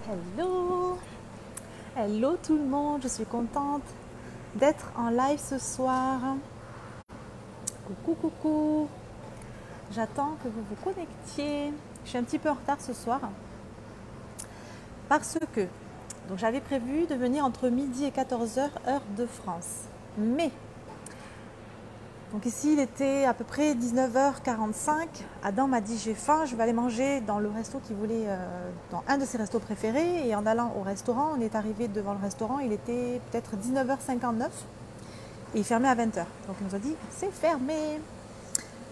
Hello, hello tout le monde, je suis contente d'être en live ce soir. Coucou, coucou, j'attends que vous vous connectiez. Je suis un petit peu en retard ce soir parce que donc j'avais prévu de venir entre midi et 14 heures heure de France. Mais donc ici il était à peu près 19h45. Adam m'a dit j'ai faim, je vais aller manger dans le resto qu'il voulait, dans un de ses restos préférés. Et en allant au restaurant, on est arrivé devant le restaurant, il était peut-être 19h59 et il fermait à 20h. Donc il nous a dit c'est fermé.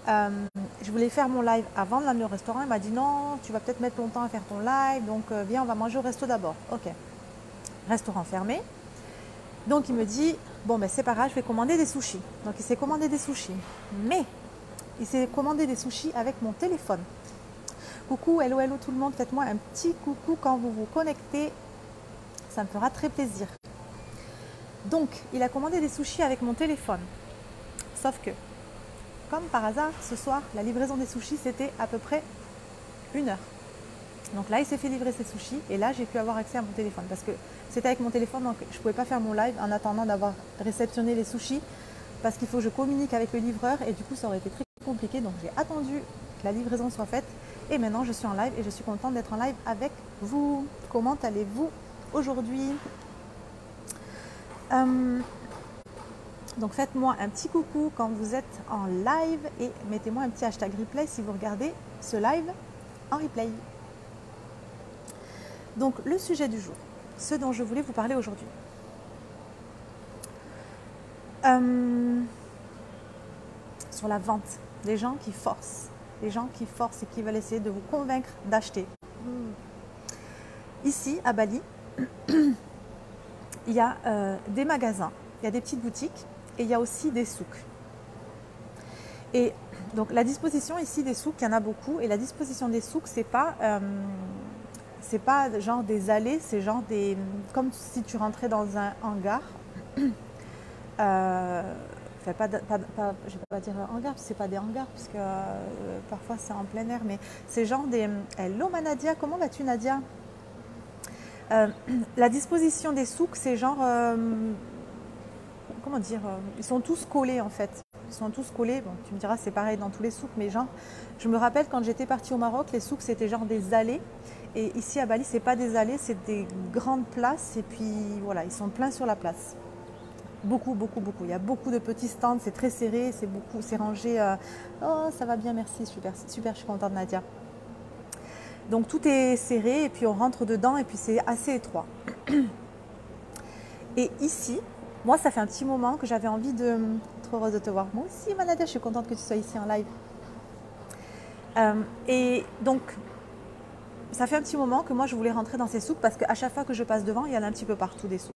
Je voulais faire mon live avant de l'amener au restaurant. Il m'a dit non, tu vas peut-être mettre longtemps à faire ton live, donc viens on va manger au resto d'abord. Ok, restaurant fermé. Donc il me dit, bon ben c'est pas grave, je vais commander des sushis. Donc il s'est commandé des sushis. Mais il s'est commandé des sushis avec mon téléphone. Coucou, hello, hello tout le monde, faites-moi un petit coucou quand vous vous connectez. Ça me fera très plaisir. Donc il a commandé des sushis avec mon téléphone. Sauf que, comme par hasard, ce soir, la livraison des sushis, c'était à peu près 1 heure. Donc là, il s'est fait livrer ses sushis et là, j'ai pu avoir accès à mon téléphone parce que c'était avec mon téléphone, donc je ne pouvais pas faire mon live en attendant d'avoir réceptionné les sushis parce qu'il faut que je communique avec le livreur et du coup, ça aurait été très compliqué. Donc j'ai attendu que la livraison soit faite et maintenant, je suis en live et je suis contente d'être en live avec vous. Comment allez-vous aujourd'hui? Donc faites-moi un petit coucou quand vous êtes en live et mettez-moi un petit hashtag replay si vous regardez ce live en replay. Donc le sujet du jour, ce dont je voulais vous parler aujourd'hui. Sur la vente, les gens qui forcent et qui veulent essayer de vous convaincre d'acheter. Ici, à Bali, il y a des magasins, il y a des petites boutiques et il y a aussi des souks. Et donc la disposition ici des souks, il y en a beaucoup et la disposition des souks, c'est pas genre des allées, c'est genre des comme si tu rentrais dans un hangar. Enfin, je ne vais pas dire hangar, c'est pas des hangars, puisque parfois c'est en plein air, mais c'est genre des. Hello Nadia, comment vas-tu Nadia? La disposition des souks, c'est genre. Comment dire, ils sont tous collés en fait. Ils sont tous collés. Bon, tu me diras, c'est pareil dans tous les souks, mais genre, je me rappelle quand j'étais partie au Maroc, les souks c'était genre des allées. Et ici à Bali, c'est pas des allées, c'est des grandes places. Et puis voilà, ils sont pleins sur la place. Beaucoup, beaucoup, beaucoup. Il y a beaucoup de petits stands, c'est très serré, c'est rangé. Oh, ça va bien, merci, super, super, je suis contente Nadia. Donc tout est serré et puis on rentre dedans et puis c'est assez étroit. Et ici, moi, ça fait un petit moment que j'avais envie de. Trop heureuse de te voir. Moi aussi, Nadia, je suis contente que tu sois ici en live. Et donc, ça fait un petit moment que moi, je voulais rentrer dans ces souks parce qu'à chaque fois que je passe devant, il y en a un petit peu partout des souks.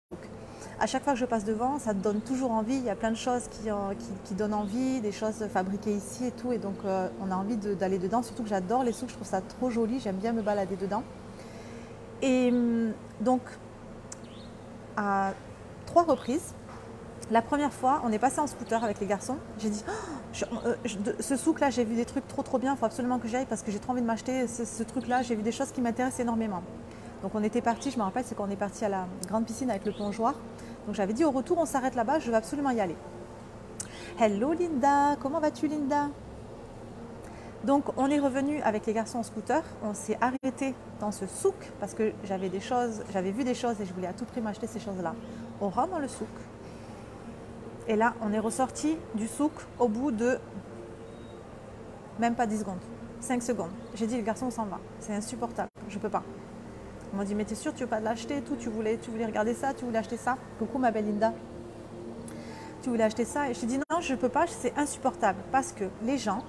À chaque fois que je passe devant, ça te donne toujours envie. Il y a plein de choses qui donnent envie, des choses fabriquées ici et tout. Et donc, on a envie d'aller dedans. Surtout que j'adore les souks, je trouve ça trop joli. J'aime bien me balader dedans. Et donc, à 3 reprises, la première fois, on est passé en scooter avec les garçons. J'ai dit, ce souk-là, j'ai vu des trucs trop bien. Il faut absolument que j'y aille parce que j'ai trop envie de m'acheter ce truc-là. J'ai vu des choses qui m'intéressent énormément. Donc on était parti, je me rappelle, c'est quand on est parti à la grande piscine avec le plongeoir. Donc j'avais dit au retour, on s'arrête là-bas, je veux absolument y aller. Hello Linda, comment vas-tu Linda? Donc on est revenu avec les garçons en scooter, on s'est arrêté dans ce souk parce que j'avais vu des choses et je voulais à tout prix m'acheter ces choses-là. On rentre dans le souk. Et là, on est ressorti du souk au bout de même pas 10 secondes, 5 secondes. J'ai dit, le garçon, on s'en va. C'est insupportable, je peux pas. On m'a dit, mais t'es sûre, tu veux pas l'acheter tout, tu voulais regarder ça, tu voulais acheter ça. Coucou ma belle Linda. Tu voulais acheter ça. Et je dis, non, je peux pas, c'est insupportable. Parce que les gens,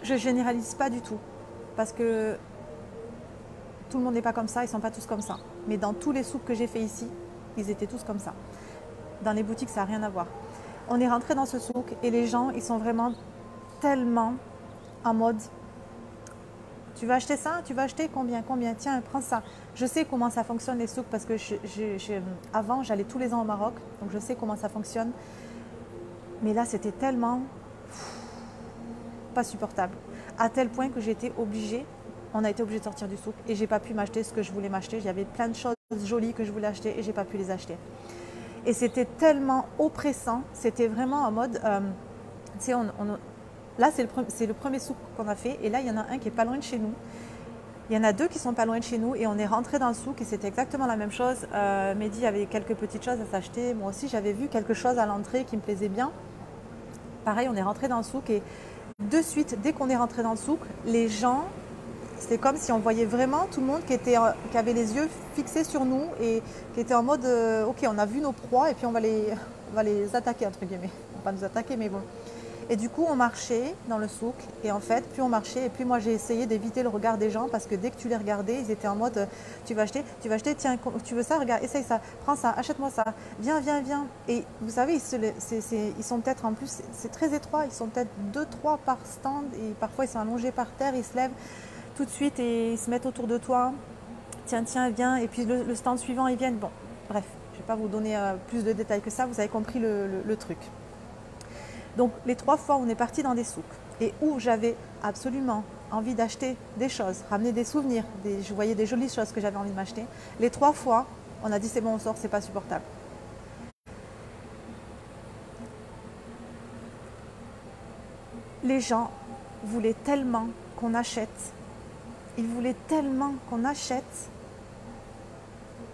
je généralise pas du tout. Parce que tout le monde n'est pas comme ça, ils sont pas tous comme ça. Mais dans tous les souks que j'ai fait ici, ils étaient tous comme ça. Dans les boutiques, ça n'a rien à voir. On est rentré dans ce souk et les gens, ils sont vraiment tellement en mode tu vas acheter ça? Tu vas acheter combien? Tiens, prends ça. Je sais comment ça fonctionne les souks parce que avant, j'allais tous les ans au Maroc, donc je sais comment ça fonctionne. Mais là, c'était tellement pas supportable. À tel point que j'étais obligée on a été obligé de sortir du souk et j'ai pas pu m'acheter ce que je voulais m'acheter. J'avais plein de choses jolies que je voulais acheter et j'ai pas pu les acheter. Et c'était tellement oppressant, c'était vraiment en mode, tu sais, là c'est le premier souk qu'on a fait et là il y en a un qui est pas loin de chez nous. Il y en a deux qui sont pas loin de chez nous et on est rentré dans le souk et c'était exactement la même chose. Mehdi avait quelques petites choses à s'acheter, moi aussi j'avais vu quelque chose à l'entrée qui me plaisait bien. Pareil, on est rentré dans le souk et de suite, dès qu'on est rentré dans le souk, les gens, c'était comme si on voyait vraiment tout le monde qui avait les yeux fixés sur nous et qui était en mode ok, on a vu nos proies et puis on va les attaquer entre guillemets. On va pas nous attaquer mais bon. Et du coup on marchait dans le souk et en fait plus on marchait et plus moi j'ai essayé d'éviter le regard des gens parce que dès que tu les regardais ils étaient en mode tu vas acheter, tiens tu veux ça, regarde, essaye ça, prends ça, achète-moi ça, viens. Et vous savez ils sont peut-être en plus, c'est très étroit, ils sont peut-être 2-3 par stand et parfois ils sont allongés par terre, ils se lèvent tout de suite et ils se mettent autour de toi, tiens viens et puis le stand suivant ils viennent, bon bref je ne vais pas vous donner plus de détails que ça, vous avez compris le truc. Donc les 3 fois où on est parti dans des souks et où j'avais absolument envie d'acheter des choses, ramener des souvenirs, je voyais des jolies choses que j'avais envie de m'acheter, les 3 fois on a dit c'est bon on sort, c'est pas supportable. Les gens voulaient tellement qu'on achète, ils voulaient tellement qu'on achète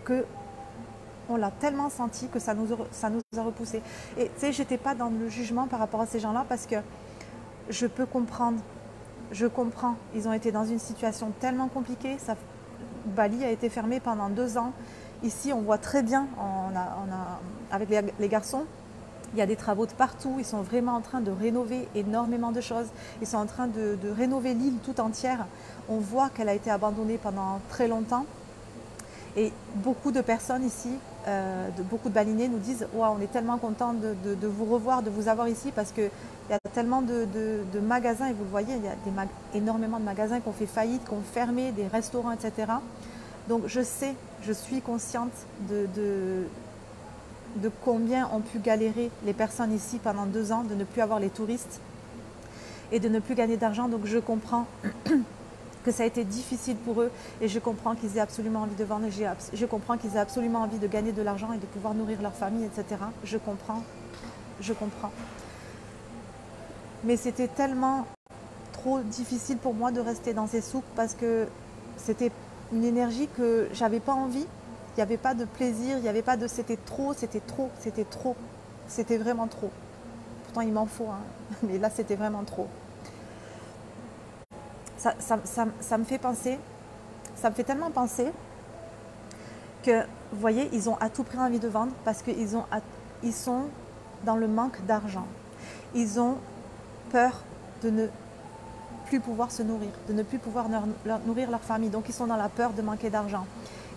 que on l'a tellement senti que ça nous a repoussé. Et tu sais, j'étais pas dans le jugement par rapport à ces gens-là parce que je peux comprendre, je comprends. Ils ont été dans une situation tellement compliquée. Bali a été fermé pendant 2 ans. Ici, on voit très bien, avec les garçons, il y a des travaux de partout. Ils sont vraiment en train de rénover énormément de choses. Ils sont en train de rénover l'île tout entière. On voit qu'elle a été abandonnée pendant très longtemps. Et beaucoup de personnes ici, beaucoup de Balinais nous disent « Waouh, on est tellement content de vous revoir, de vous avoir ici parce qu'il y a tellement de magasins, et vous le voyez, il y a énormément de magasins qui ont fait faillite, qui ont fermé, des restaurants, etc. » Donc je sais, je suis consciente de combien ont pu galérer les personnes ici pendant 2 ans, de ne plus avoir les touristes et de ne plus gagner d'argent. Donc je comprends que ça a été difficile pour eux et je comprends qu'ils aient absolument envie de vendre, je comprends qu'ils aient absolument envie de gagner de l'argent et de pouvoir nourrir leur famille, etc. Je comprends. Mais c'était tellement trop difficile pour moi de rester dans ces souks parce que c'était une énergie que j'avais pas envie, il n'y avait pas de plaisir, il n'y avait pas de... C'était vraiment trop. Pourtant il m'en faut, hein, mais là c'était vraiment trop. Ça me fait penser, ça me fait tellement penser que, vous voyez, ils ont à tout prix envie de vendre parce qu'ils sont dans le manque d'argent. Ils ont peur de ne plus pouvoir se nourrir, de ne plus pouvoir nourrir leur famille. Donc, ils sont dans la peur de manquer d'argent.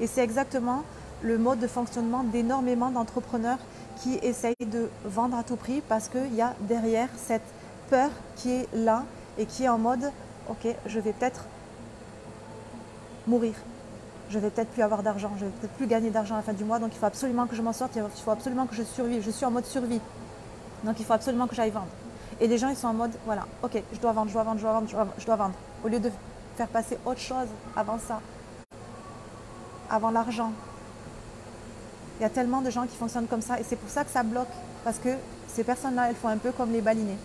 Et c'est exactement le mode de fonctionnement d'énormément d'entrepreneurs qui essayent de vendre à tout prix parce qu'il y a derrière cette peur qui est là et qui est en mode ok, je vais peut-être mourir, je vais peut-être plus avoir d'argent, je vais peut-être plus gagner d'argent à la fin du mois, donc il faut absolument que je m'en sorte, il faut absolument que je survive, je suis en mode survie, donc il faut absolument que j'aille vendre. Et les gens ils sont en mode voilà, ok, je dois vendre, au lieu de faire passer autre chose avant ça, avant l'argent. Il y a tellement de gens qui fonctionnent comme ça et c'est pour ça que ça bloque, parce que ces personnes-là, elles font un peu comme les Balinais.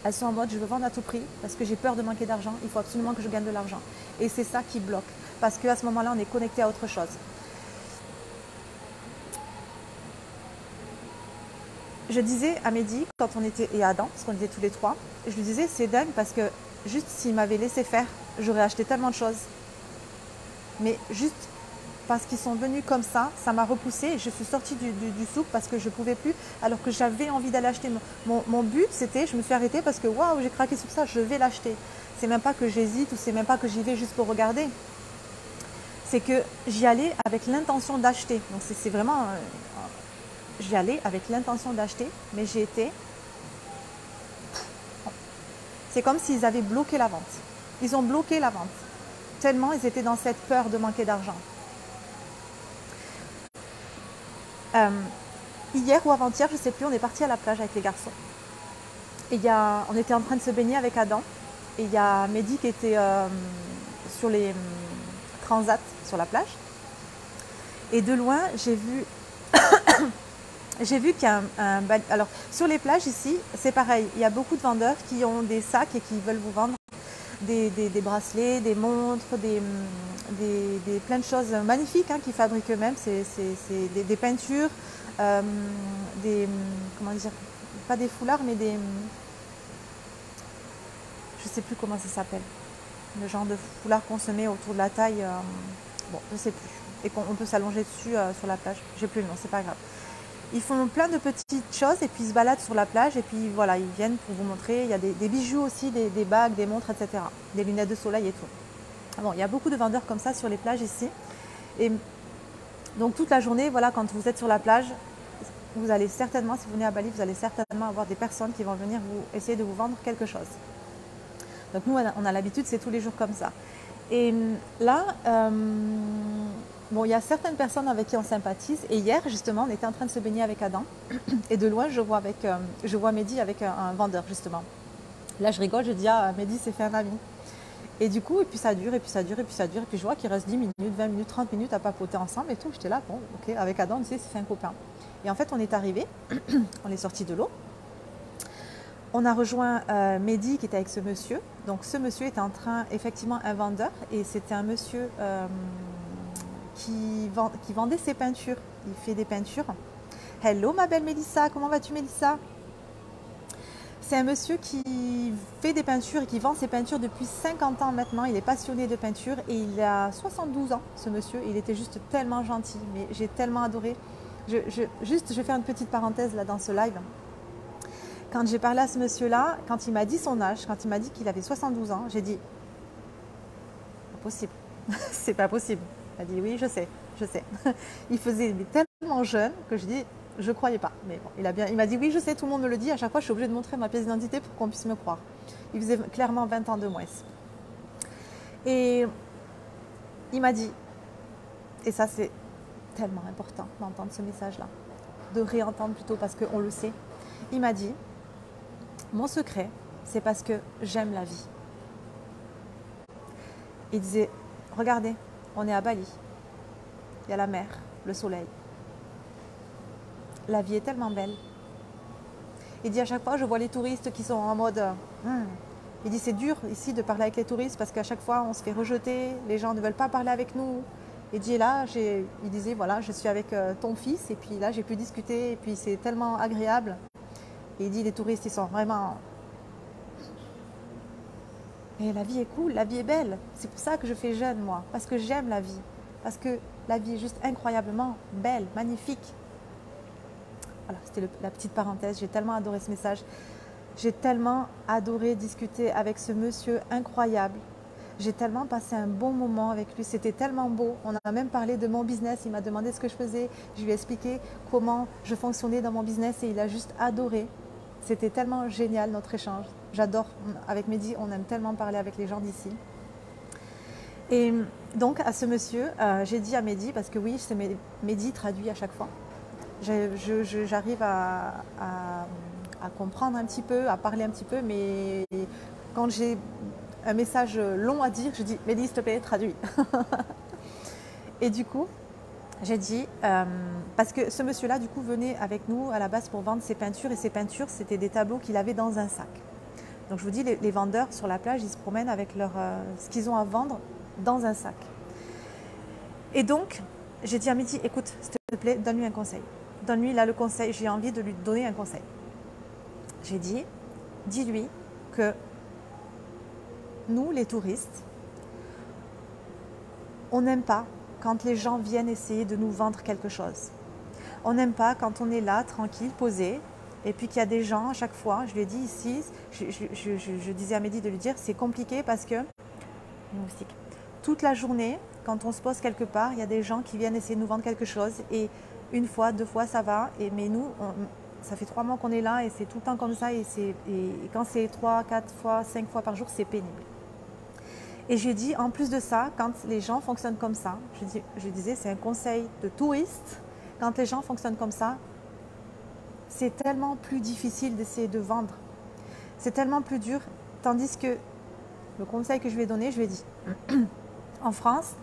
Elles sont en mode je veux vendre à tout prix parce que j'ai peur de manquer d'argent, il faut absolument que je gagne de l'argent. Et c'est ça qui bloque parce qu'à ce moment-là, on est connecté à autre chose. Je disais à Mehdi, quand on était, et à Adam, parce qu'on était tous les 3, je lui disais c'est dingue parce que juste s'il m'avait laissé faire, j'aurais acheté tellement de choses. Mais juste parce qu'ils sont venus comme ça m'a repoussée et je suis sortie du souk parce que je ne pouvais plus, alors que j'avais envie d'aller acheter. Mon but, c'était, je me suis arrêtée parce que waouh, j'ai craqué sur ça, je vais l'acheter. C'est même pas que j'hésite ou c'est même pas que j'y vais juste pour regarder. C'est que j'y allais avec l'intention d'acheter. Donc c'est vraiment... j'y allais avec l'intention d'acheter, mais j'ai été... C'est comme s'ils avaient bloqué la vente. Ils ont bloqué la vente. Tellement ils étaient dans cette peur de manquer d'argent. Hier ou avant-hier, je ne sais plus, on est parti à la plage avec les garçons. Et on était en train de se baigner avec Adam. Et il y a Mehdi qui était sur les transats sur la plage. Et de loin, j'ai vu qu'il y a alors, sur les plages ici, c'est pareil. Il y a beaucoup de vendeurs qui ont des sacs et qui veulent vous vendre des bracelets, des montres, plein de choses magnifiques qu'ils fabriquent eux-mêmes. C'est des peintures, comment dire, pas des foulards, mais je ne sais plus comment ça s'appelle. Le genre de foulard qu'on se met autour de la taille, bon, je ne sais plus. Et qu'on peut s'allonger dessus sur la plage. J'ai plus le nom, c'est pas grave. Ils font plein de petites choses et puis ils se baladent sur la plage et puis voilà, ils viennent pour vous montrer. Il y a des bijoux aussi, des bagues, des montres, etc. Des lunettes de soleil et tout. Bon, il y a beaucoup de vendeurs comme ça sur les plages ici. Et donc toute la journée, voilà, quand vous êtes sur la plage, vous allez certainement, si vous venez à Bali, vous allez certainement avoir des personnes qui vont venir essayer de vous vendre quelque chose. Donc nous, on a l'habitude, c'est tous les jours comme ça. Et là, bon, il y a certaines personnes avec qui on sympathise. Et hier, justement, on était en train de se baigner avec Adam. Et de loin, je vois Mehdi avec un vendeur, justement. Là, je rigole, je dis, ah, Mehdi s'est fait un ami. Et du coup, et puis ça dure, et puis ça dure, et puis ça dure. Et puis je vois qu'il reste 10 minutes, 20 minutes, 30 minutes à papoter ensemble et tout. J'étais là, bon, ok, avec Adam, on sait, c'est un copain. Et en fait, on est arrivé, on est sorti de l'eau. On a rejoint Mehdi qui était avec ce monsieur. Donc ce monsieur était effectivement un vendeur. Et c'était un monsieur qui vendait ses peintures. Il fait des peintures. Hello ma belle Mélissa, comment vas-tu Mélissa? C'est un monsieur qui fait des peintures et qui vend ses peintures depuis 50 ans maintenant. Il est passionné de peinture et il a 72 ans, ce monsieur. Il était juste tellement gentil, mais j'ai tellement adoré. Je vais faire une petite parenthèse là dans ce live. Quand j'ai parlé à ce monsieur-là, quand il m'a dit son âge, quand il m'a dit qu'il avait 72 ans, j'ai dit « Pas possible, c'est pas possible ». Il m'a dit « Oui, je sais, je sais ». Il faisait tellement jeune que je dis « Je ne croyais pas ». Mais bon, il m'a dit « Oui, je sais, tout le monde me le dit, à chaque fois je suis obligée de montrer ma pièce d'identité pour qu'on puisse me croire ». Il faisait clairement 20 ans de moins. Et il m'a dit, et ça c'est tellement important d'entendre ce message-là, de réentendre plutôt parce qu'on le sait, il m'a dit « Mon secret, c'est parce que j'aime la vie ». Il disait « Regardez, on est à Bali. Il y a la mer, le soleil. La vie est tellement belle. » Il dit « À chaque fois, je vois les touristes qui sont en mode Il dit « C'est dur ici de parler avec les touristes parce qu'à chaque fois, on se fait rejeter. Les gens ne veulent pas parler avec nous. » Il dit « Là, il disait, voilà, je suis avec ton fils et puis là, j'ai pu discuter et puis c'est tellement agréable. » Et il dit, les touristes, ils sont vraiment... Et la vie est cool, la vie est belle. C'est pour ça que je fais jeûne, moi. Parce que j'aime la vie. Parce que la vie est juste incroyablement belle, magnifique. Voilà, c'était la petite parenthèse. J'ai tellement adoré ce message. J'ai tellement adoré discuter avec ce monsieur incroyable. J'ai tellement passé un bon moment avec lui. C'était tellement beau. On a même parlé de mon business. Il m'a demandé ce que je faisais. Je lui ai expliqué comment je fonctionnais dans mon business et il a juste adoré. C'était tellement génial notre échange. J'adore. Avec Mehdi, on aime tellement parler avec les gens d'ici. Et donc à ce monsieur, j'ai dit à Mehdi, parce que oui, c'est Mehdi traduit à chaque fois. J'arrive à comprendre un petit peu, à parler un petit peu, mais quand j'ai un message long à dire, je dis Mehdi, s'il te plaît, traduis. Et du coup, j'ai dit, parce que ce monsieur-là, du coup, venait avec nous à la base pour vendre ses peintures. Et ses peintures, c'était des tableaux qu'il avait dans un sac. Donc, je vous dis, les vendeurs sur la plage, ils se promènent avec ce qu'ils ont à vendre dans un sac. Et donc, j'ai dit à Mehdi, écoute, s'il te plaît, donne-lui un conseil. Donne-lui là le conseil, j'ai envie de lui donner un conseil. J'ai dit, dis-lui que nous, les touristes, on n'aime pas quand les gens viennent essayer de nous vendre quelque chose. On n'aime pas quand on est là, tranquille, posé, et puis qu'il y a des gens à chaque fois. Je lui ai dit ici, je disais à Mehdi de lui dire, c'est compliqué parce que, toute la journée, quand on se pose quelque part, il y a des gens qui viennent essayer de nous vendre quelque chose, et une fois, deux fois, ça va, mais nous, ça fait 3 mois qu'on est là, et c'est tout le temps comme ça, et quand c'est 3, 4 fois, 5 fois par jour, c'est pénible. Et je dis, en plus de ça, quand les gens fonctionnent comme ça, je disais, c'est un conseil de touriste, quand les gens fonctionnent comme ça, c'est tellement plus difficile d'essayer de vendre. C'est tellement plus dur, tandis que Le conseil que je lui ai donné, je lui ai dit, en France,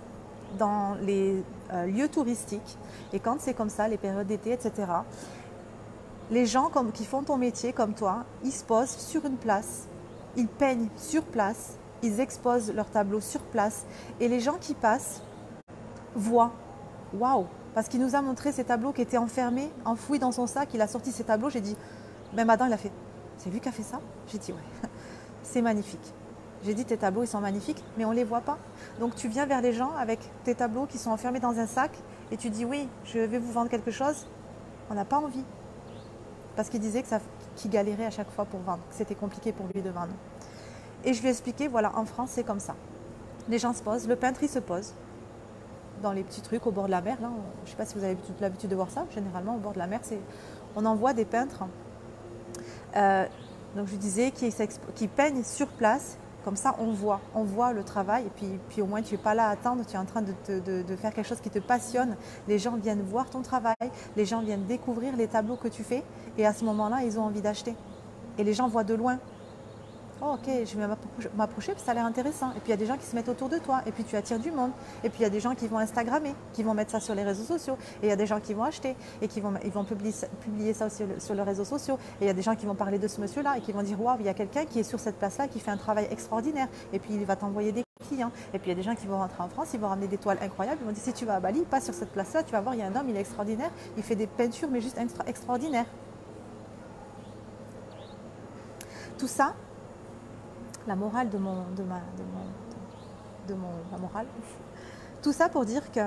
dans les lieux touristiques, et quand c'est comme ça, les périodes d'été, etc., les gens qui font ton métier comme toi, ils se posent sur une place, ils peignent sur place, ils exposent leurs tableaux sur place, et les gens qui passent voient, waouh, parce qu'il nous a montré ces tableaux qui étaient enfermés, enfouis dans son sac, il a sorti ces tableaux, j'ai dit, même Adam il a fait, c'est lui qui a fait ça? J'ai dit ouais, c'est magnifique. J'ai dit tes tableaux ils sont magnifiques, mais on ne les voit pas. Donc tu viens vers les gens avec tes tableaux qui sont enfermés dans un sac et tu dis oui, je vais vous vendre quelque chose, on n'a pas envie. Parce qu'il disait qu'il galérait à chaque fois pour vendre, que c'était compliqué pour lui de vendre. Et je lui ai expliqué, voilà, en France c'est comme ça. Les gens se posent, le peintre il se pose dans les petits trucs au bord de la mer. Là, je ne sais pas si vous avez l'habitude de voir ça, généralement au bord de la mer, on en voit des peintres. Donc je lui disais qui peignent sur place, comme ça on voit le travail et puis au moins tu n'es pas là à attendre, tu es en train de faire quelque chose qui te passionne. Les gens viennent voir ton travail, les gens viennent découvrir les tableaux que tu fais et à ce moment-là ils ont envie d'acheter. Et les gens voient de loin. Oh, ok, je vais m'approcher parce que ça a l'air intéressant. Et puis il y a des gens qui se mettent autour de toi et puis tu attires du monde. Et puis il y a des gens qui vont Instagrammer, qui vont mettre ça sur les réseaux sociaux. Et il y a des gens qui vont acheter et ils vont publier ça aussi sur les réseaux sociaux. Et il y a des gens qui vont parler de ce monsieur-là et qui vont dire waouh, il y a quelqu'un qui est sur cette place-là qui fait un travail extraordinaire. Et puis il va t'envoyer des clients. Et puis il y a des gens qui vont rentrer en France, ils vont ramener des toiles incroyables. Ils vont dire si tu vas à Bali, passe sur cette place-là, tu vas voir, il y a un homme, il est extraordinaire. Il fait des peintures, mais juste extraordinaires. Tout ça. La morale de ma morale. Tout ça pour dire que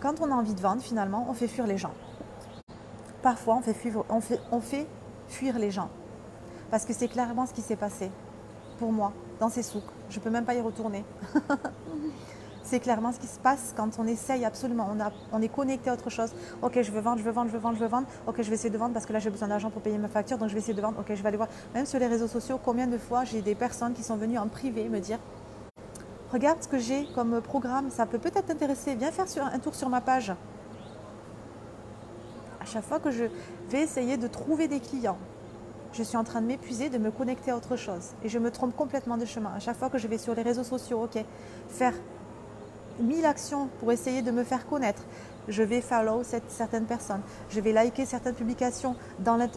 quand on a envie de vendre, finalement, on fait fuir les gens. Parfois, on fait fuir les gens. Parce que c'est clairement ce qui s'est passé pour moi dans ces souks. Je ne peux même pas y retourner. C'est clairement ce qui se passe quand on essaye absolument. On est connecté à autre chose. Ok, je veux vendre. Ok, je vais essayer de vendre parce que là, j'ai besoin d'argent pour payer ma facture. Donc, je vais essayer de vendre. Ok, je vais aller voir. Même sur les réseaux sociaux, combien de fois j'ai des personnes qui sont venues en privé me dire « Regarde ce que j'ai comme programme. Ça peut peut-être t'intéresser. Viens faire un tour sur ma page. » À chaque fois que je vais essayer de trouver des clients, je suis en train de m'épuiser, de me connecter à autre chose. Et je me trompe complètement de chemin. À chaque fois que je vais sur les réseaux sociaux, ok, faire 1000 actions pour essayer de me faire connaître. Je vais follow certaines personnes. Je vais liker certaines publications,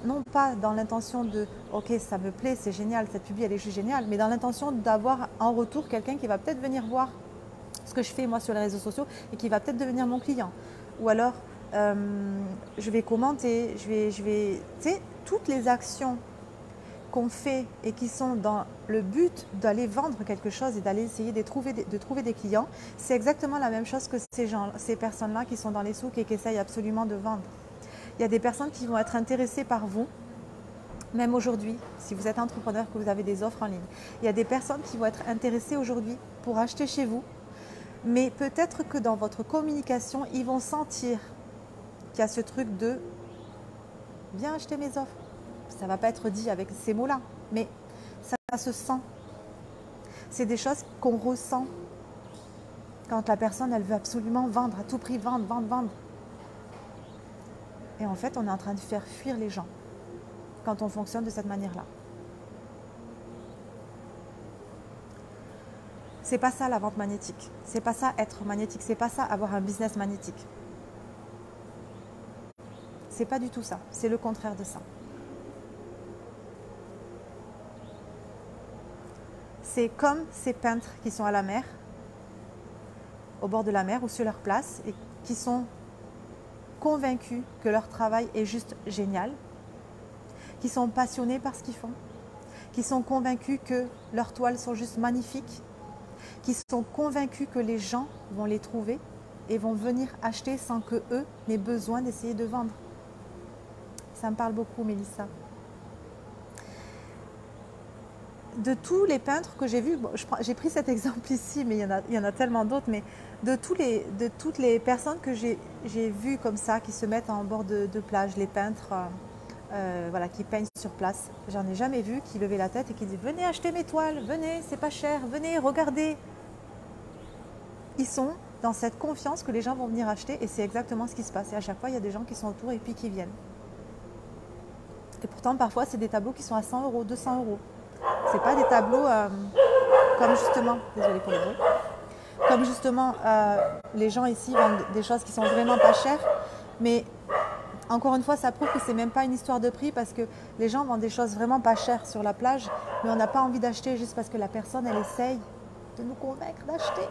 non pas dans l'intention de « Ok, ça me plaît, c'est génial, cette pub, elle est juste géniale », mais dans l'intention d'avoir en retour quelqu'un qui va peut-être venir voir ce que je fais moi sur les réseaux sociaux et qui va peut-être devenir mon client. Ou alors, je vais commenter, tu sais, toutes les actions qu'on fait et qui sont dans le but d'aller vendre quelque chose et d'aller essayer de trouver des clients, c'est exactement la même chose que ces personnes-là qui sont dans les souks et qui essayent absolument de vendre. Il y a des personnes qui vont être intéressées par vous, même aujourd'hui, si vous êtes entrepreneur, que vous avez des offres en ligne. Il y a des personnes qui vont être intéressées aujourd'hui pour acheter chez vous, mais peut-être que dans votre communication, ils vont sentir qu'il y a ce truc de « viens acheter mes offres ». Ça ne va pas être dit avec ces mots-là, mais ça se sent. C'est des choses qu'on ressent quand la personne, elle veut absolument vendre, à tout prix, vendre. Et en fait, on est en train de faire fuir les gens quand on fonctionne de cette manière-là. C'est pas ça la vente magnétique. C'est pas ça être magnétique. C'est pas ça avoir un business magnétique. C'est pas du tout ça. C'est le contraire de ça. C'est comme ces peintres qui sont à la mer, au bord de la mer ou sur leur place et qui sont convaincus que leur travail est juste génial, qui sont passionnés par ce qu'ils font, qui sont convaincus que leurs toiles sont juste magnifiques, qui sont convaincus que les gens vont les trouver et vont venir acheter sans qu'eux n'aient besoin d'essayer de vendre. Ça me parle beaucoup, Mélissa. De tous les peintres que j'ai vus, bon, j'ai pris cet exemple ici, mais il y en a tellement d'autres, mais de toutes les personnes que j'ai vues comme ça, qui se mettent en bord de plage, les peintres voilà, qui peignent sur place, j'en ai jamais vu qui levaient la tête et qui disaient « Venez acheter mes toiles, venez, c'est pas cher, venez, regardez ». Ils sont dans cette confiance que les gens vont venir acheter et c'est exactement ce qui se passe. Et à chaque fois, il y a des gens qui sont autour et puis qui viennent. Et pourtant, parfois, c'est des tableaux qui sont à 100 €, 200 €. C'est pas des tableaux comme justement, désolée pour le bruit, comme justement les gens ici vendent des choses qui sont vraiment pas chères, mais encore une fois, ça prouve que c'est même pas une histoire de prix parce que les gens vendent des choses vraiment pas chères sur la plage, mais on n'a pas envie d'acheter juste parce que la personne, elle essaye de nous convaincre d'acheter.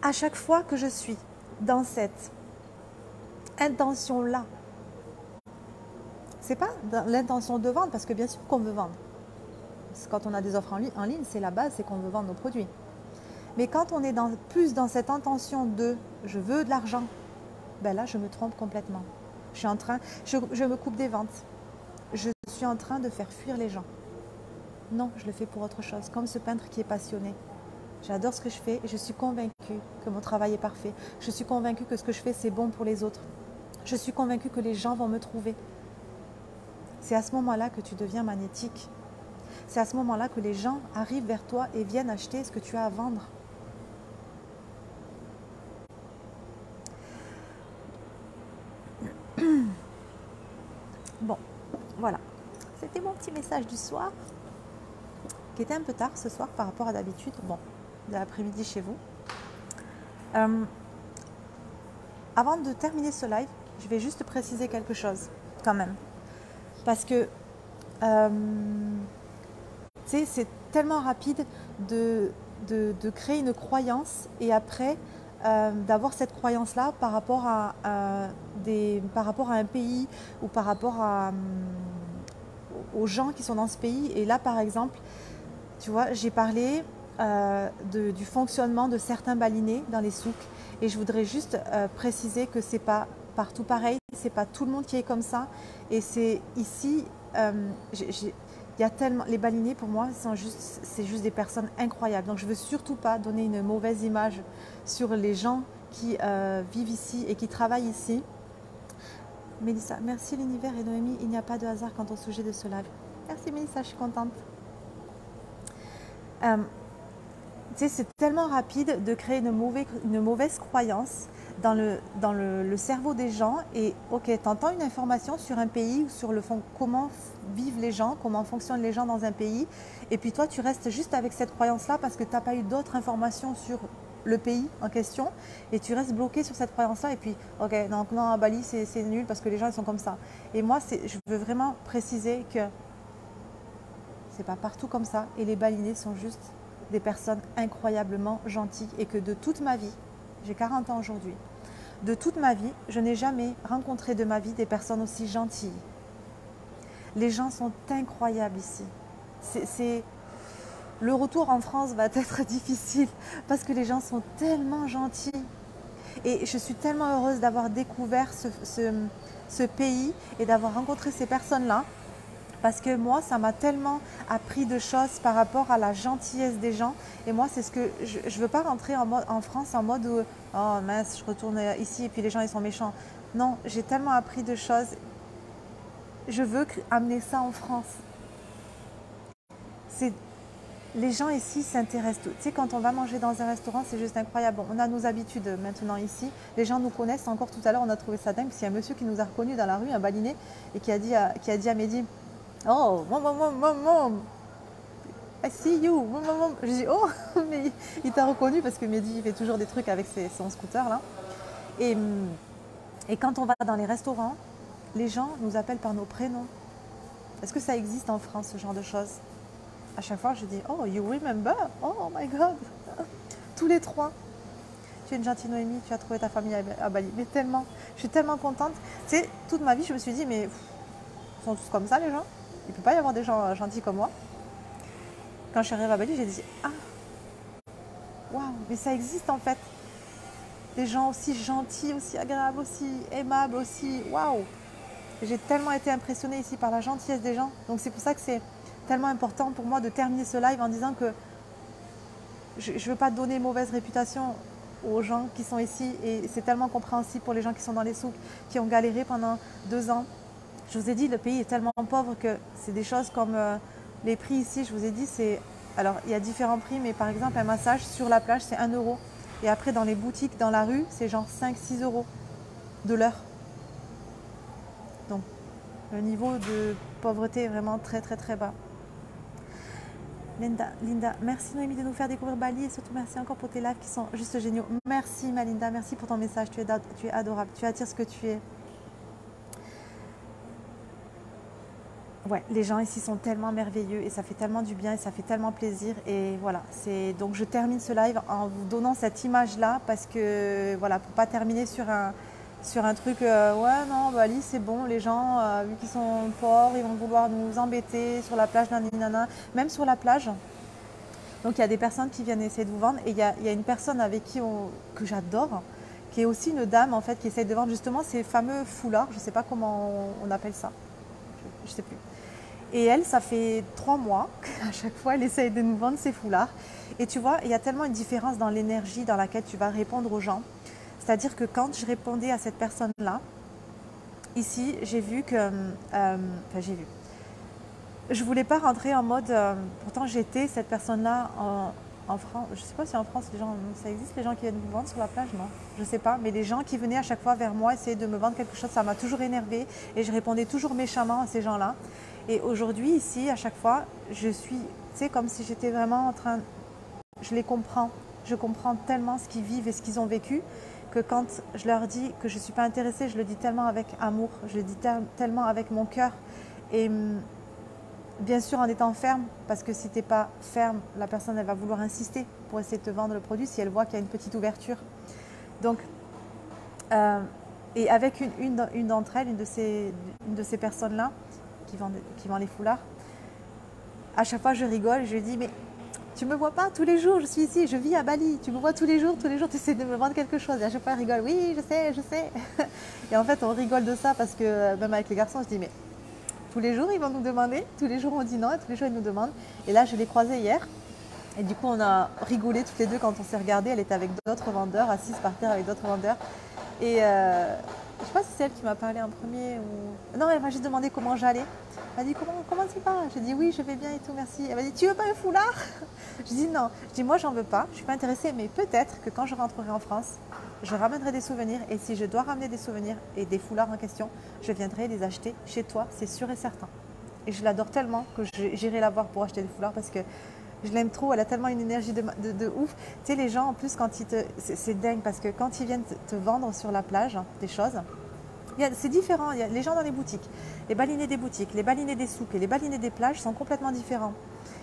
À chaque fois que je suis dans cette intention-là, c'est pas l'intention de vendre parce que bien sûr qu'on veut vendre. Quand on a des offres en ligne, c'est la base, c'est qu'on veut vendre nos produits. Mais quand on est plus dans cette intention de « je veux de l'argent », ben là, je me trompe complètement. Je me coupe des ventes. Je suis en train de faire fuir les gens. Non, je le fais pour autre chose, comme ce peintre qui est passionné. J'adore ce que je fais et je suis convaincue que mon travail est parfait. Je suis convaincue que ce que je fais, c'est bon pour les autres. Je suis convaincue que les gens vont me trouver. C'est à ce moment-là que tu deviens magnétique. C'est à ce moment-là que les gens arrivent vers toi et viennent acheter ce que tu as à vendre. Bon, voilà. C'était mon petit message du soir, qui était un peu tard ce soir par rapport à d'habitude. Bon, de l'après-midi chez vous. Avant de terminer ce live, je vais juste préciser quelque chose, quand même. Parce que, tu sais, c'est tellement rapide de créer une croyance et après d'avoir cette croyance-là par rapport à un pays ou par rapport aux gens qui sont dans ce pays. Et là, par exemple, tu vois, j'ai parlé du fonctionnement de certains balinés dans les souks et je voudrais juste préciser que c'est pas partout pareil, c'est pas tout le monde qui est comme ça et c'est ici, il y a tellement, les balinés pour moi c'est juste des personnes incroyables, donc je veux surtout pas donner une mauvaise image sur les gens qui vivent ici et qui travaillent ici. Mélissa, merci l'univers et Noémie, il n'y a pas de hasard quant au sujet de ce live. Merci Mélissa, je suis contente. Tu sais, c'est tellement rapide de créer une mauvaise croyance dans le cerveau des gens et ok, tu entends une information sur un pays ou sur le fond, comment vivent les gens, comment fonctionnent les gens dans un pays et puis toi tu restes juste avec cette croyance-là parce que tu n'as pas eu d'autres informations sur le pays en question et tu restes bloqué sur cette croyance-là et puis ok, donc non, à Bali c'est nul parce que les gens ils sont comme ça. Et moi, je veux vraiment préciser que c'est pas partout comme ça et les balinés sont juste des personnes incroyablement gentilles et que de toute ma vie, j'ai 40 ans aujourd'hui, de toute ma vie, je n'ai jamais rencontré de ma vie des personnes aussi gentilles. Les gens sont incroyables ici. Le retour en France va être difficile parce que les gens sont tellement gentils. Et je suis tellement heureuse d'avoir découvert ce pays et d'avoir rencontré ces personnes-là. Parce que moi, ça m'a tellement appris de choses par rapport à la gentillesse des gens. Et moi, c'est ce que je ne veux pas rentrer en France en mode où, oh mince, je retourne ici et puis les gens, ils sont méchants. Non, j'ai tellement appris de choses. Je veux amener ça en France. Les gens ici s'intéressent. Tu sais, quand on va manger dans un restaurant, c'est juste incroyable. Bon, on a nos habitudes maintenant ici. Les gens nous connaissent. Encore tout à l'heure, on a trouvé ça dingue. Parce qu'il y a un monsieur qui nous a reconnus dans la rue, un baliné, et qui a dit à Mehdi, oh, mom, I see you. Mom. Je dis, oh, mais il t'a reconnu parce que Mehdi, il fait toujours des trucs avec son scooter là. Et quand on va dans les restaurants, les gens nous appellent par nos prénoms. Est-ce que ça existe en France, ce genre de choses? À chaque fois, je dis, oh, you remember? Oh my God. Tous les trois. Tu es une gentille Noémie, tu as trouvé ta famille à Bali. Mais tellement, je suis tellement contente. Tu sais, toute ma vie, je me suis dit, mais ils sont tous comme ça, les gens. Il ne peut pas y avoir des gens gentils comme moi. Quand je suis arrivée à Bali, j'ai dit, ah, waouh, mais ça existe en fait. Des gens aussi gentils, aussi agréables, aussi aimables, aussi, waouh. J'ai tellement été impressionnée ici par la gentillesse des gens. Donc c'est pour ça que c'est tellement important pour moi de terminer ce live en disant que je ne veux pas donner mauvaise réputation aux gens qui sont ici et c'est tellement compréhensible pour les gens qui sont dans les souks, qui ont galéré pendant 2 ans. Je vous ai dit, le pays est tellement pauvre que c'est des choses comme les prix ici, je vous ai dit, alors il y a différents prix, mais par exemple un massage sur la plage c'est 1 euro et après dans les boutiques, dans la rue, c'est genre 5-6 euros de l'heure. Donc Le niveau de pauvreté est vraiment très très très bas. Linda, merci Noémie de nous faire découvrir Bali et surtout merci encore pour tes lives qui sont juste géniaux. Merci ma Linda, merci pour ton message, tu es adorable, tu attires ce que tu es. Ouais, les gens ici sont tellement merveilleux et ça fait tellement du bien et ça fait tellement plaisir. Et voilà, donc je termine ce live en vous donnant cette image-là parce que, voilà, pour pas terminer sur un truc, ouais, non, Bali, c'est bon, les gens, vu qu'ils sont pauvres, ils vont vouloir nous embêter sur la plage, nanana, même sur la plage. Donc il y a des personnes qui viennent essayer de vous vendre et il y a une personne avec que j'adore, qui est aussi une dame en fait, qui essaie de vendre justement ces fameux foulards, je ne sais pas comment on appelle ça, je ne sais plus. Et elle, ça fait 3 mois qu'à chaque fois, elle essaye de nous vendre ses foulards. Et tu vois, il y a tellement une différence dans l'énergie dans laquelle tu vas répondre aux gens. C'est-à-dire que quand je répondais à cette personne-là, ici, j'ai vu que... Je ne voulais pas rentrer en mode... pourtant, j'étais cette personne-là en France. Je ne sais pas si en France, ça existe, les gens qui viennent vous vendre sur la plage, non. Je ne sais pas. Mais les gens qui venaient à chaque fois vers moi essayer de me vendre quelque chose, ça m'a toujours énervée. Et je répondais toujours méchamment à ces gens-là. Et aujourd'hui, ici, à chaque fois, je suis, tu sais, comme si j'étais vraiment en train... Je les comprends. Je comprends tellement ce qu'ils vivent et ce qu'ils ont vécu que quand je leur dis que je ne suis pas intéressée, je le dis tellement avec amour, je le dis tellement avec mon cœur. Et bien sûr en étant ferme, parce que si tu n'es pas ferme, la personne elle va vouloir insister pour essayer de te vendre le produit si elle voit qu'il y a une petite ouverture. Donc, et avec une d'entre elles, une de ces personnes-là, qui vend les foulards, à chaque fois je rigole et je lui dis mais tu me vois pas tous les jours, je suis ici, je vis à Bali, tu me vois tous les jours tu essaies de me vendre quelque chose. Et à chaque fois elle rigole, oui je sais. Et en fait on rigole de ça parce que même avec les garçons je dis mais tous les jours ils vont nous demander, tous les jours on dit non et tous les jours ils nous demandent. Et là je l'ai croisée hier et du coup on a rigolé toutes les deux quand on s'est regardé, elle était avec d'autres vendeurs, assise par terre avec d'autres vendeurs. Et je ne sais pas si c'est elle qui m'a parlé en premier ou... Non, elle m'a juste demandé comment j'allais. Elle m'a dit comment tu vas? J'ai dit oui, je vais bien et tout, merci. Elle m'a dit tu veux pas un foulard? Je dis non. Je dis moi j'en veux pas, je suis pas intéressée, mais peut-être que quand je rentrerai en France, je ramènerai des souvenirs et si je dois ramener des souvenirs et des foulards en question, je viendrai les acheter chez toi, c'est sûr et certain. Et je l'adore tellement que j'irai la voir pour acheter des foulards parce que je l'aime trop, elle a tellement une énergie de ouf. Tu sais, les gens, en plus, quand ils te... C'est dingue parce que quand ils viennent te vendre sur la plage des choses, c'est différent. Il y a les gens dans les boutiques, les balinés des boutiques, les balinés des souks et les balinés des plages sont complètement différents.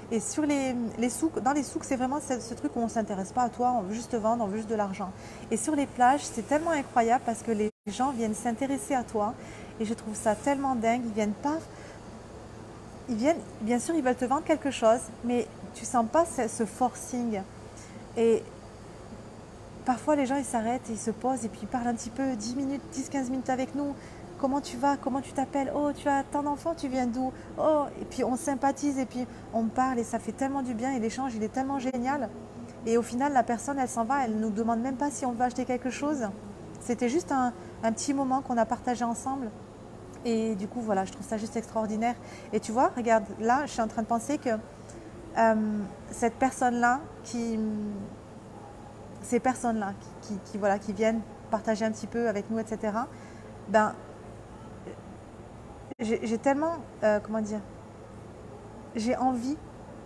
Et sur les souks, dans les souks, c'est vraiment ce truc où on ne s'intéresse pas à toi, on veut juste te vendre, on veut juste de l'argent. Et sur les plages, c'est tellement incroyable parce que les gens viennent s'intéresser à toi et je trouve ça tellement dingue. Ils viennent pas... Ils viennent, bien sûr, ils veulent te vendre quelque chose, mais tu sens pas ce forcing. Et parfois, les gens, ils s'arrêtent, ils se posent et puis ils parlent un petit peu, 10 minutes, 10-15 minutes avec nous. Comment tu vas? Comment tu t'appelles? Oh, tu as tant d'enfants, tu viens d'où? Oh, et puis on sympathise et puis on parle et ça fait tellement du bien et l'échange, il est tellement génial. Et au final, la personne, elle s'en va, elle ne nous demande même pas si on veut acheter quelque chose. C'était juste un petit moment qu'on a partagé ensemble. Et du coup, voilà, je trouve ça juste extraordinaire. Et tu vois, regarde, là, je suis en train de penser que cette personne-là, ces personnes-là voilà, qui viennent partager un petit peu avec nous, etc., ben, j'ai tellement, comment dire, j'ai envie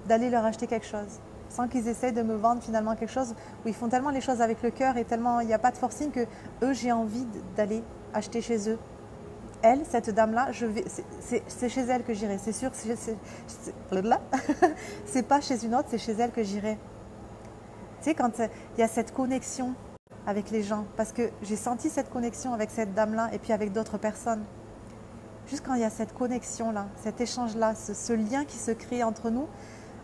d'aller leur acheter quelque chose, sans qu'ils essayent de me vendre finalement quelque chose, où ils font tellement les choses avec le cœur et tellement il n'y a pas de forcing que eux, j'ai envie d'aller acheter chez eux. Elle, cette dame-là, c'est chez elle que j'irai, c'est sûr, c'est pas chez une autre, c'est chez elle que j'irai. Tu sais, quand il y a cette connexion avec les gens, parce que j'ai senti cette connexion avec cette dame-là et puis avec d'autres personnes. Juste quand il y a cette connexion-là, cet échange-là, ce lien qui se crée entre nous,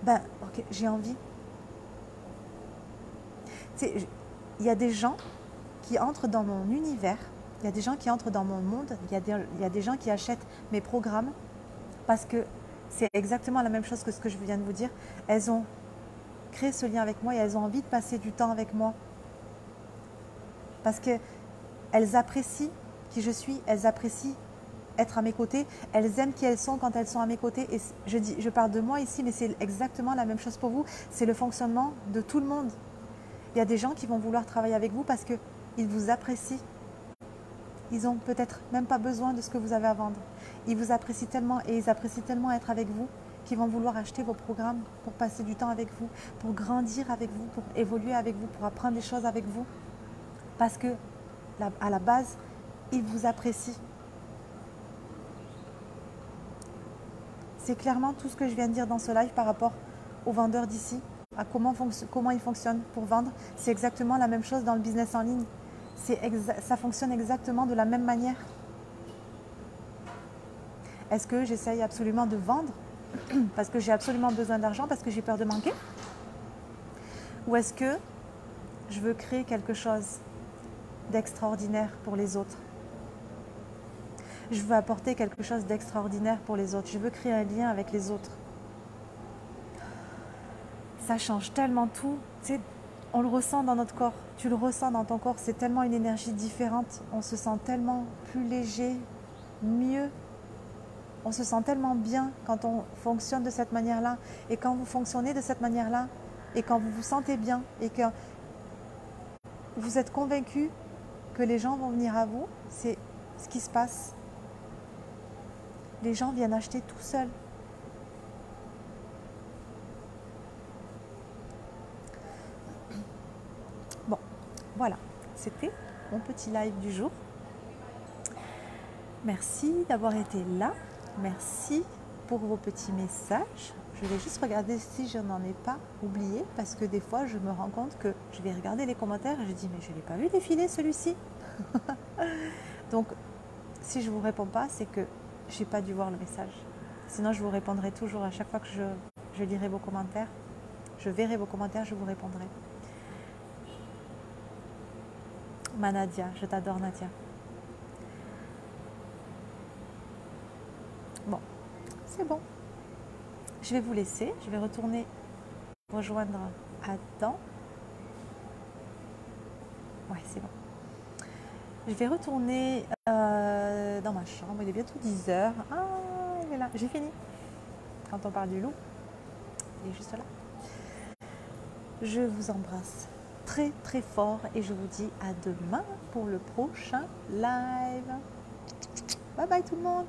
ben, ok, j'ai envie. Tu sais, il y a des gens qui entrent dans mon univers. Il y a des gens qui entrent dans mon monde, il y a des gens qui achètent mes programmes parce que c'est exactement la même chose que ce que je viens de vous dire. Elles ont créé ce lien avec moi et elles ont envie de passer du temps avec moi. Parce qu'elles apprécient qui je suis, elles apprécient être à mes côtés, elles aiment qui elles sont quand elles sont à mes côtés. Et je parle de moi ici, mais c'est exactement la même chose pour vous. C'est le fonctionnement de tout le monde. Il y a des gens qui vont vouloir travailler avec vous parce qu'ils vous apprécient. ils n'ont peut-être même pas besoin de ce que vous avez à vendre. Ils vous apprécient tellement et ils apprécient tellement être avec vous qu'ils vont vouloir acheter vos programmes pour passer du temps avec vous, pour grandir avec vous, pour évoluer avec vous, pour apprendre des choses avec vous. Parce que, à la base, ils vous apprécient. C'est clairement tout ce que je viens de dire dans ce live par rapport aux vendeurs d'ici, à comment ils fonctionnent pour vendre. C'est exactement la même chose dans le business en ligne. Ça fonctionne exactement de la même manière. Est-ce que j'essaye absolument de vendre parce que j'ai absolument besoin d'argent, parce que j'ai peur de manquer? Ou est-ce que je veux créer quelque chose d'extraordinaire pour les autres? Je veux apporter quelque chose d'extraordinaire pour les autres. Je veux créer un lien avec les autres. Ça change tellement tout. Tu sais, on le ressent dans notre corps. Tu le ressens dans ton corps. C'est tellement une énergie différente. On se sent tellement plus léger, mieux. On se sent tellement bien quand on fonctionne de cette manière-là. Et quand vous fonctionnez de cette manière-là, et quand vous vous sentez bien, et que vous êtes convaincu que les gens vont venir à vous, c'est ce qui se passe. Les gens viennent acheter tout seuls. Bon, voilà, c'était mon petit live du jour. Merci d'avoir été là. Merci pour vos petits messages. Je vais juste regarder si je n'en ai pas oublié, parce que des fois, je me rends compte que je vais regarder les commentaires et je dis, mais je ne l'ai pas vu défiler celui-ci. Donc, si je ne vous réponds pas, c'est que je n'ai pas dû voir le message. Sinon, je vous répondrai toujours à chaque fois que je lirai vos commentaires. Je verrai vos commentaires, je vous répondrai. Ma Nadia, je t'adore Nadia. Bon, c'est bon. Je vais vous laisser, je vais retourner rejoindre Adam. Ouais, c'est bon. Je vais retourner dans ma chambre, il est bientôt 10h. Ah, il est là, j'ai fini. Quand on parle du loup, il est juste là. Je vous embrasse très très fort et je vous dis à demain pour le prochain live. Bye bye tout le monde.